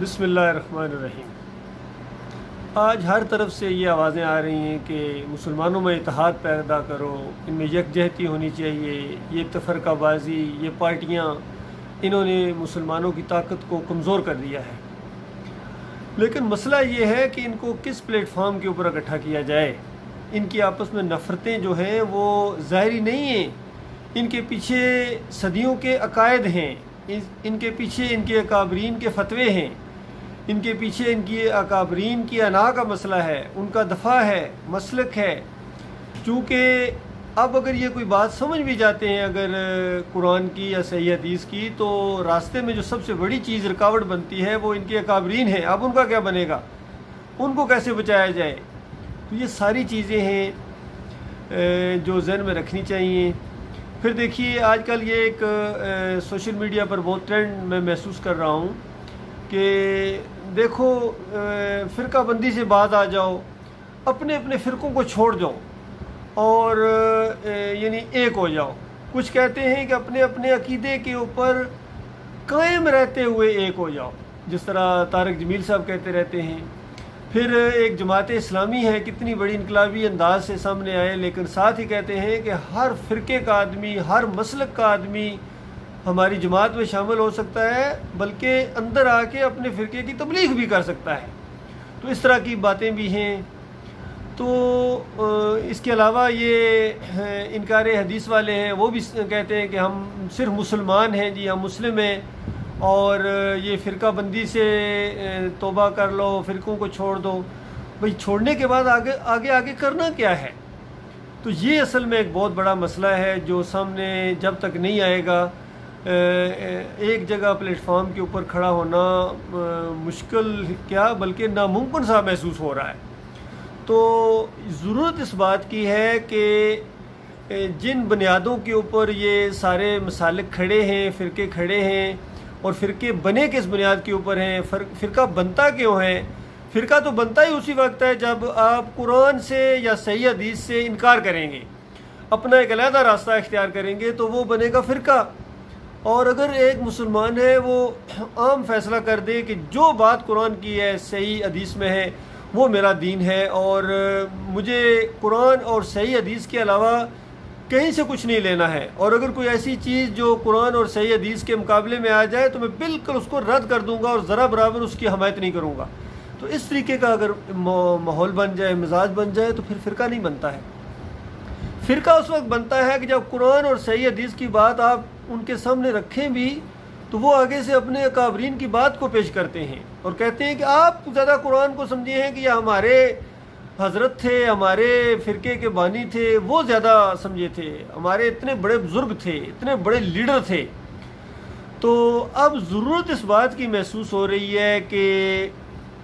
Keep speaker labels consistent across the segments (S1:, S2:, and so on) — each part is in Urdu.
S1: بسم اللہ الرحمن الرحیم۔ آج ہر طرف سے یہ آوازیں آ رہی ہیں کہ مسلمانوں میں اتحاد پیدا کرو، ان میں یکجہتی ہونی چاہیے، یہ تفرقہ بازی، یہ پارٹیاں انہوں نے مسلمانوں کی طاقت کو کمزور کر دیا ہے۔ لیکن مسئلہ یہ ہے کہ ان کو کس پلیٹ فارم کے اوپر اکٹھا کیا جائے۔ ان کی آپس میں نفرتیں جو ہیں وہ ظاہری نہیں ہیں، ان کے پیچھے صدیوں کے عقائد ہیں، ان کے پیچھے ان کے اکابرین کے فتوے ہیں، ان کے پیچھے ان کی اکابرین کی انا کا مسئلہ ہے، ان کا دفاع ہے، مسلک ہے۔ چونکہ اب اگر یہ کوئی بات سمجھ بھی جاتے ہیں اگر قرآن کی یا صحیح حدیث کی، تو راستے میں جو سب سے بڑی چیز رکاوٹ بنتی ہے وہ ان کے اکابرین ہیں۔ اب ان کا کیا بنے گا، ان کو کیسے بچایا جائے؟ تو یہ ساری چیزیں ہیں جو ذہن میں رکھنی چاہیے۔ پھر دیکھیے آج کل یہ ایک سوشل میڈیا پر بہت ٹرینڈ میں محسوس کر رہا ہوں کہ دیکھو فرقہ بندی سے باز آ جاؤ، اپنے اپنے فرقوں کو چھوڑ جاؤ اور یعنی ایک ہو جاؤ۔ کچھ کہتے ہیں کہ اپنے اپنے عقیدے کے اوپر قائم رہتے ہوئے ایک ہو جاؤ، جس طرح طارق جمیل صاحب کہتے رہتے ہیں۔ پھر ایک جماعت اسلامی ہے، کتنی بڑی انقلابی انداز سے سامنے آئے، لیکن ساتھ ہی کہتے ہیں کہ ہر فرقے کا آدمی، ہر مسلک کا آدمی ہماری جماعت میں شامل ہو سکتا ہے، بلکہ اندر آ کے اپنے فرقے کی تبلیغ بھی کر سکتا ہے۔ تو اس طرح کی باتیں بھی ہیں۔ تو اس کے علاوہ یہ انکار حدیث والے ہیں، وہ بھی کہتے ہیں کہ ہم صرف مسلمان ہیں، جی ہم مسلم ہیں، اور یہ فرقہ بندی سے توبہ کر لو، فرقوں کو چھوڑ دو۔ بھئی چھوڑنے کے بعد آگے کرنا کیا ہے؟ تو یہ اصل میں ایک بہت بڑا مسئلہ ہے جو سامنے جب تک نہیں آئے گا، ایک جگہ پلیٹ فارم کے اوپر کھڑا ہونا مشکل کیا بلکہ ناممکن سا محسوس ہو رہا ہے۔ تو ضرورت اس بات کی ہے کہ جن بنیادوں کے اوپر یہ سارے مسالک کھڑے ہیں، فرقے کھڑے ہیں، اور فرقے بنے کس بنیاد کے اوپر ہیں، فرقہ بنتا کیوں ہے؟ فرقہ تو بنتا ہی اسی وقت ہے جب آپ قرآن سے یا صحیح حدیث سے انکار کریں گے، اپنا ایک علیحدہ راستہ اختیار کریں گے تو وہ بنے گا فرقہ۔ اور اگر ایک مسلمان ہے وہ عام فیصلہ کر دے کہ جو بات قرآن کی ہے، صحیح حدیث میں ہے، وہ میرا دین ہے، اور مجھے قرآن اور صحیح حدیث کے علاوہ کہیں سے کچھ نہیں لینا ہے، اور اگر کوئی ایسی چیز جو قرآن اور صحیح حدیث کے مقابلے میں آ جائے تو میں بالکل اس کو رد کر دوں گا اور ذرا برابر اس کی حمایت نہیں کروں گا۔ تو اس طریقے کا اگر ماحول بن جائے، مزاج بن جائے، تو پھر فرقہ نہیں بنتا ہے۔ فرقہ اس وقت بنتا ہے کہ جب قرآن اور صحیح حدیث کی بات آپ ان کے سامنے رکھیں بھی تو وہ آگے سے اپنے اکابرین کی بات کو پیش کرتے ہیں اور کہتے ہیں کہ آپ زیادہ قرآن کو سمجھے ہیں کہ یہ ہمارے حضرت تھے، ہمارے فرقے کے بانی تھے، وہ زیادہ سمجھے تھے، ہمارے اتنے بڑے بزرگ تھے، اتنے بڑے لیڈر تھے۔ تو اب ضرورت اس بات کی محسوس ہو رہی ہے کہ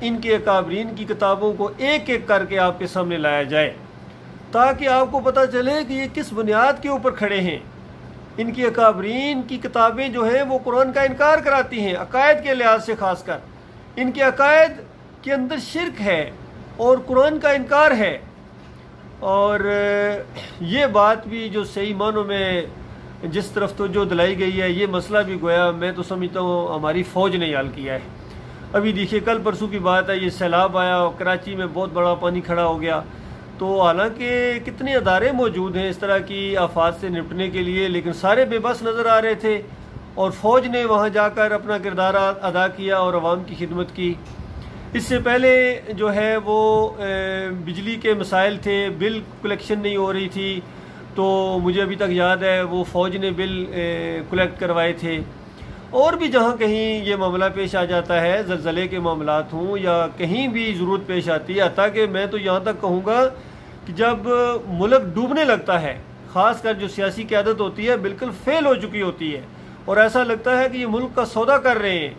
S1: ان کے اکابرین کی کتابوں کو ایک ایک کر کے آپ کے سامنے لایا جائے تاکہ آپ کو پتہ چلے کہ یہ کس بنیاد کے اوپر کھڑے ہیں۔ ان کی اکابرین کی کتابیں جو ہیں وہ قرآن کا انکار کراتی ہیں، عقائد کے لحاظ سے خاص کر۔ ان کے عقائد کے اندر شرک ہے اور قرآن کا انکار ہے، اور یہ بات بھی جو صحیح معنوں میں جس طرف توجہ دلائی گئی ہے، یہ مسئلہ بھی گویا میں تو سمجھتا ہوں ہماری فوج نے حل کیا ہے۔ ابھی دیکھیے کل پرسوں کی بات ہے، یہ سیلاب آیا اور کراچی میں بہت بڑا پانی کھڑا ہو گیا، تو حالانکہ کتنے ادارے موجود ہیں اس طرح کی آفات سے نپٹنے کے لیے، لیکن سارے بے بس نظر آ رہے تھے، اور فوج نے وہاں جا کر اپنا کردار ادا کیا اور عوام کی خدمت کی۔ اس سے پہلے جو ہے وہ بجلی کے مسائل تھے، بل کلیکشن نہیں ہو رہی تھی، تو مجھے ابھی تک یاد ہے وہ فوج نے بل کلیکٹ کروائے تھے۔ اور بھی جہاں کہیں یہ معاملہ پیش آ جاتا ہے، زلزلے کے معاملات ہوں یا کہیں بھی ضرورت پیش آتی ہے، حتیٰ کہ میں تو یہاں تک کہوں گا کہ جب ملک ڈوبنے لگتا ہے، خاص کر جو سیاسی قیادت ہوتی ہے بالکل فیل ہو چکی ہوتی ہے اور ایسا لگتا ہے کہ یہ ملک کا سودا کر رہے ہیں،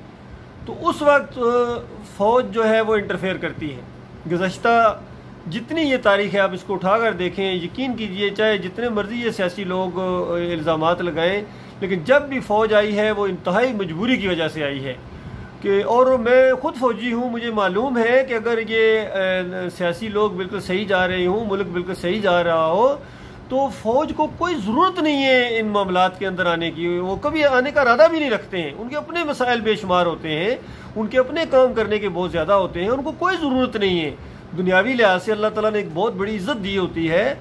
S1: تو اس وقت فوج جو ہے وہ انٹرفیئر کرتی ہے۔ گزشتہ جتنی یہ تاریخ ہے آپ اس کو اٹھا کر دیکھیں، یقین کیجئے چاہے جتنے مرضی یہ سیاسی لوگ الزامات لگائیں، لیکن جب بھی فوج آئی ہے وہ انتہائی مجبوری کی وجہ سے آئی ہے کہ، اور میں خود فوجی ہوں، مجھے معلوم ہے کہ اگر یہ سیاسی لوگ بالکل صحیح جا رہے ہوں، ملک بالکل صحیح جا رہا ہو، تو فوج کو کوئی ضرورت نہیں ہے ان معاملات کے اندر آنے کی، وہ کبھی آنے کا ارادہ بھی نہیں رکھتے ہیں، ان کے اپنے مسائل بے شمار ہوتے ہیں، ان کے اپنے کام کرنے کے بہت زیادہ ہوتے ہیں، ان کو کوئی ضرورت نہیں ہے۔ دنیاوی لحاظ سے اللہ تعالیٰ نے ایک بہت بڑی عزت دی ہوتی ہے،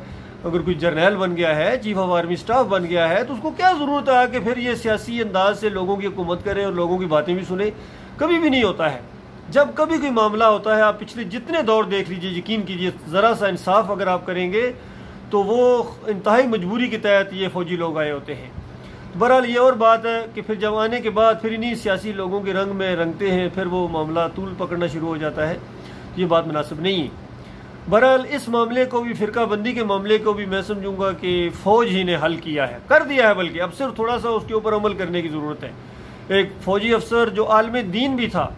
S1: اگر کوئی جرنیل بن گیا ہے، چیف آف آرمی سٹاف بن گیا ہے، تو اس کو کیا ضرورت ہے کہ پھر یہ سیاسی انداز سے لوگوں کی حکومت کرے اور لوگوں کی باتیں بھی سنے؟ کبھی بھی نہیں ہوتا ہے۔ جب کبھی کوئی معاملہ ہوتا ہے، آپ پچھلے جتنے دور دیکھ لیجئے، یقین کیجئے ذرا سا انصاف اگر آپ کریں گے تو وہ انتہائی مجبوری کے تحت یہ فوجی لوگ آئے ہوتے ہیں۔ بہرحال یہ اور بات ہے کہ پھر جب آنے کے بعد پھر انہی سیاسی لوگوں کے رنگ میں رنگتے ہیں، پھر وہ معاملہ طول پکڑنا شروع ہو جاتا ہے، یہ بات مناسب نہیں ہے۔ بہرحال اس معاملے کو بھی، فرقہ بندی کے معاملے کو بھی میں سمجھوں گا کہ فوج ہی نے حل کیا ہے، کر دیا ہے، بلکہ اب صرف تھوڑا سا اس کے اوپر عمل کرنے کی ضرورت ہے۔ ایک فوجی افسر جو عالم دین بھی تھا،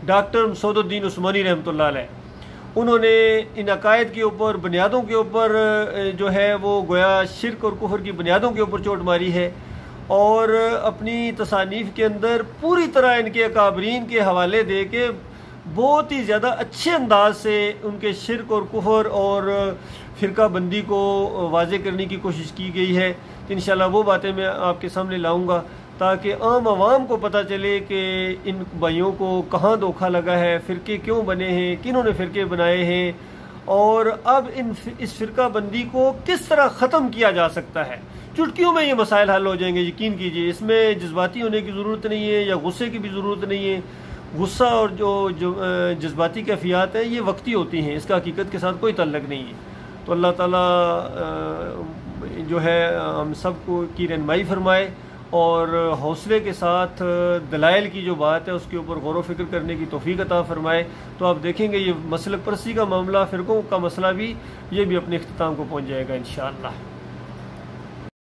S1: ڈاکٹر مسعود الدین عثمانی رحمۃ اللہ علیہ، انہوں نے ان عقائد کے اوپر، بنیادوں کے اوپر جو ہے وہ گویا شرک اور کفر کی بنیادوں کے اوپر چوٹ ماری ہے، اور اپنی تصانیف کے اندر پوری طرح ان کے اکابرین کے حوالے دے کے بہت ہی زیادہ اچھے انداز سے ان کے شرک اور کفر اور فرقہ بندی کو واضح کرنے کی کوشش کی گئی ہے۔ انشاءاللہ وہ باتیں میں آپ کے سامنے لاؤں گا تاکہ عام عوام کو پتہ چلے کہ ان بھائیوں کو کہاں دھوکہ لگا ہے، فرقے کیوں بنے ہیں، کنہوں نے فرقے بنائے ہیں، اور اب اس فرقہ بندی کو کس طرح ختم کیا جا سکتا ہے۔ چٹکیوں میں یہ مسائل حل ہو جائیں گے، یقین کیجئے، اس میں جذباتی ہونے کی ضرورت نہیں ہے یا غصے کی بھی ضرورت نہیں ہے۔ غصہ اور جو جذباتی کیفیات ہیں یہ وقتی ہوتی ہیں، اس کا حقیقت کے ساتھ کوئی تعلق نہیں ہے۔ تو اللہ تعالیٰ جو ہے ہم سب کو کی رہنمائی فرمائے اور حوصلے کے ساتھ دلائل کی جو بات ہے اس کے اوپر غور و فکر کرنے کی توفیق عطا فرمائے۔ تو آپ دیکھیں گے یہ مسلک پرستی کا معاملہ، فرقوں کا مسئلہ بھی، یہ بھی اپنے اختتام کو پہنچ جائے گا انشاءاللہ۔